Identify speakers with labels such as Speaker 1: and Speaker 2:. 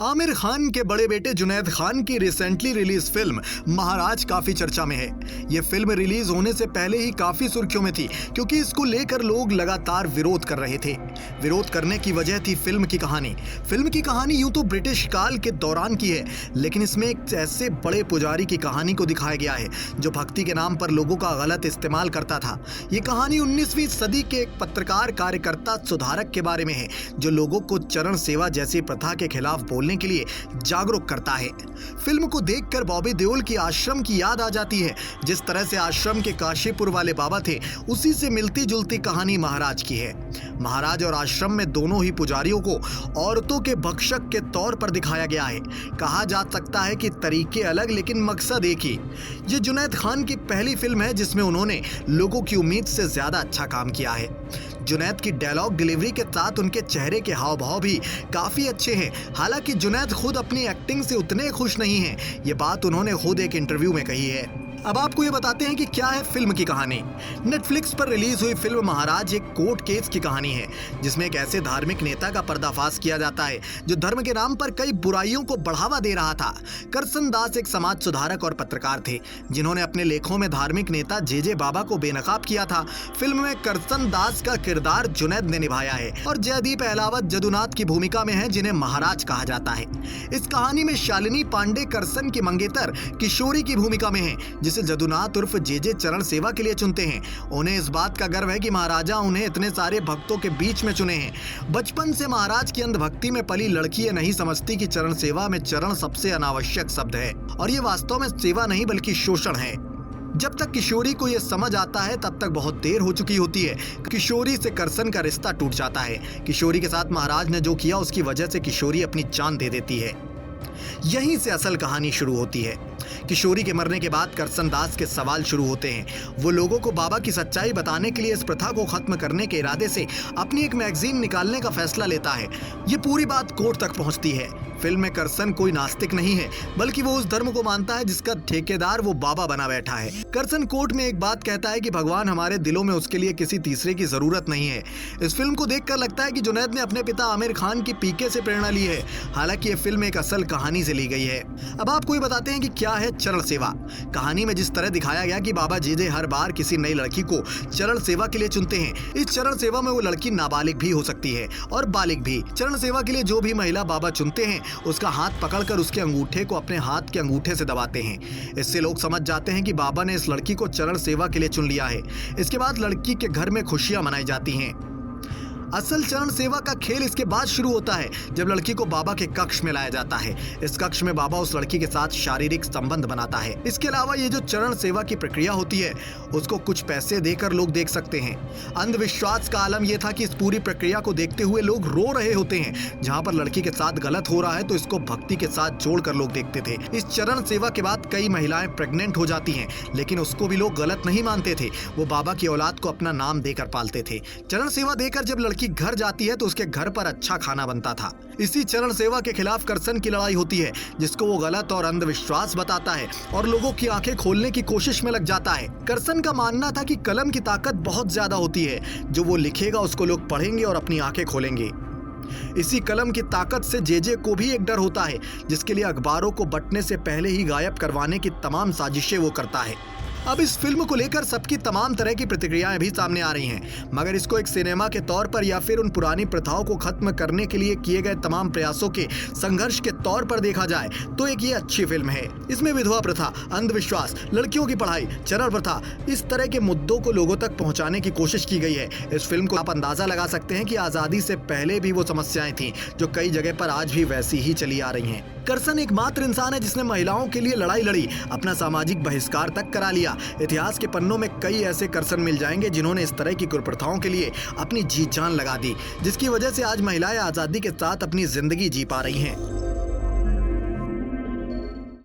Speaker 1: आमिर खान के बड़े बेटे जुनैद खान की रिसेंटली रिलीज फिल्म महाराज काफी चर्चा में है। ये फिल्म रिलीज होने से पहले ही काफी सुर्खियों में थी क्योंकि इसको लेकर लोग लगातार विरोध कर रहे थे। विरोध करने की वजह थी फिल्म की कहानी। फिल्म की कहानी यूं तो ब्रिटिश काल के दौरान की है, लेकिन इसमें एक ऐसे बड़े पुजारी की कहानी को दिखाया गया है जो भक्ति के नाम पर लोगों का गलत इस्तेमाल करता था। ये कहानी 19वीं सदी के एक पत्रकार, कार्यकर्ता, सुधारक के बारे में है जो लोगों को चरण सेवा जैसी प्रथा के खिलाफ बोलने के लिए जागरूक करता है। फिल्म को देखकर बॉबी देओल की आश्रम की याद आ जाती है। जिस तरह से आश्रम के काशीपुर वाले बाबा थे, उसी से मिलती जुलती कहानी महाराज की है। महाराज और आश्रम में दोनों ही पुजारियों को औरतों के भक्षक के तौर पर दिखाया गया है। कहा जा सकता है कि तरीके अलग लेकिन मकसद एक ही। ये जुनैद खान की पहली फिल्म है जिसमें उन्होंने लोगों की उम्मीद से ज्यादा अच्छा काम किया है। जुनैद की डायलॉग डिलीवरी के साथ उनके चेहरे के हाव भाव भी काफी अच्छे हैं। हालांकि जुनैद खुद अपनी एक्टिंग से उतने खुश नहीं हैं। ये बात उन्होंने खुद एक इंटरव्यू में कही है। अब आपको ये बताते हैं कि क्या है फिल्म की कहानी। नेटफ्लिक्स पर रिलीज हुई फिल्म महाराज एक कोर्ट केस की कहानी है जिसमें एक ऐसे धार्मिक नेता का पर्दाफाश किया जाता है जो धर्म के नाम पर कई बुराइयों को बढ़ावा दे रहा था। करसन दास एक समाज सुधारक और पत्रकार थे जिन्होंने अपने लेखों में धार्मिक नेता जे बाबा को बेनकाब किया था। फिल्म में करसन दास का किरदार जुनैद ने निभाया है और जयदीप अहलावत जदुनाथ की भूमिका में है जिन्हें महाराज कहा जाता है। इस कहानी में शालिनी पांडे करसन की मंगेतर किशोरी की भूमिका में है जिसे जदुनाथ उर्फ जे चरण सेवा के लिए चुनते हैं। उन्हें इस बात का गर्व है कि महाराजा उन्हें इतने सारे भक्तों के बीच में चुने हैं। बचपन से महाराज की अंधभक्ति में पली लड़की ये नहीं समझती कि चरण सेवा में चरण सबसे अनावश्यक शब्द है और ये वास्तव में सेवा नहीं बल्कि शोषण है। जब तक किशोरी को यह समझ आता है तब तक बहुत देर हो चुकी होती है। किशोरी से करसन का रिश्ता टूट जाता है। किशोरी के साथ महाराज ने जो किया उसकी वजह से किशोरी अपनी जान दे देती है। यहीं से असल कहानी शुरू होती है। किशोरी के मरने के बाद करसन दास के सवाल शुरू होते हैं। वो लोगों को बाबा की सच्चाई बताने के लिए इस प्रथा को खत्म करने के इरादे से अपनी एक मैगजीन निकालने का फैसला लेता है। ये पूरी बात कोर्ट तक पहुंचती है। फिल्म में करसन कोई नास्तिक नहीं है बल्कि वो उस धर्म को मानता है जिसका ठेकेदार वो बाबा बना बैठा है। करसन कोर्ट में एक बात कहता है कि भगवान हमारे दिलों में उसके लिए किसी तीसरे की जरूरत नहीं है। इस फिल्म को देखकर लगता है कि जुनैद ने अपने पिता आमिर खान की पीके से प्रेरणा ली है। हालांकि ये फिल्म एक असल कहानी से ली गई है। अब आपको ये बताते हैं कि क्या है चरण सेवा। कहानी में जिस तरह दिखाया गया कि बाबा जे हर बार किसी नई लड़की को चरण सेवा के लिए चुनते हैं। इस चरण सेवा में वो लड़की नाबालिग भी हो सकती है और बालिग भी। चरण सेवा के लिए जो भी महिला बाबा चुनते हैं उसका हाथ पकड़कर उसके अंगूठे को अपने हाथ के अंगूठे से दबाते हैं। इससे लोग समझ जाते हैं कि बाबा ने इस लड़की को चरण सेवा के लिए चुन लिया है। इसके बाद लड़की के घर में खुशियां मनाई जाती हैं। असल चरण सेवा का खेल इसके बाद शुरू होता है जब लड़की को बाबा के कक्ष में लाया जाता है। इस कक्ष में बाबा उस लड़की के साथ शारीरिक संबंध बनाता है। इसके अलावा ये जो चरण सेवा की प्रक्रिया होती है उसको कुछ पैसे देकर लोग देख सकते हैं। अंधविश्वास का आलम यह था कि इस पूरी प्रक्रिया को देखते हुए लोग रो रहे होते हैं। जहां पर लड़की के साथ गलत हो रहा है तो इसको भक्ति के साथ जोड़कर लोग देखते थे। इस चरण सेवा के बाद कई महिलाएं प्रेग्नेंट हो जाती हैं, लेकिन उसको भी लोग गलत नहीं मानते थे। वो बाबा की औलाद को अपना नाम देकर पालते थे। चरण सेवा देकर जब लड़की घर जाती है तो उसके घर पर अच्छा खाना बनता था। इसी चरण सेवा के खिलाफ करसन की लड़ाई होती है जिसको वो गलत और अंधविश्वास बताता है और लोगों की आंखें खोलने की कोशिश में लग जाता है। करसन का मानना था कि कलम की ताकत बहुत ज्यादा होती है। जो वो लिखेगा उसको लोग पढ़ेंगे और अपनी आंखें खोलेंगे। इसी कलम की ताकत से जे को भी एक डर होता है जिसके लिए अखबारों को बंटने से पहले ही गायब करवाने की तमाम साजिशें वो करता है। अब इस फिल्म को लेकर सबकी तमाम तरह की प्रतिक्रियाएं भी सामने आ रही हैं, मगर इसको एक सिनेमा के तौर पर या फिर उन पुरानी प्रथाओं को खत्म करने के लिए किए गए तमाम प्रयासों के संघर्ष के तौर पर देखा जाए तो एक ये अच्छी फिल्म है। इसमें विधवा प्रथा, अंधविश्वास, लड़कियों की पढ़ाई, चरण प्रथा, इस तरह के मुद्दों को लोगों तक पहुंचाने की कोशिश की गई है। इस फिल्म को आप अंदाजा लगा सकते हैं कि आजादी से पहले भी वो समस्याएं थी जो कई जगह पर आज भी वैसी ही चली आ रही हैं। करसन एकमात्र इंसान है जिसने महिलाओं के लिए लड़ाई लड़ी, अपना सामाजिक बहिष्कार तक करा लिया। इतिहास के पन्नों में कई ऐसे करसन मिल जाएंगे जिन्होंने इस तरह की कुप्रथाओं के लिए अपनी जी जान लगा दी, जिसकी वजह से आज महिलाएं आजादी के साथ अपनी जिंदगी जी पा रही हैं।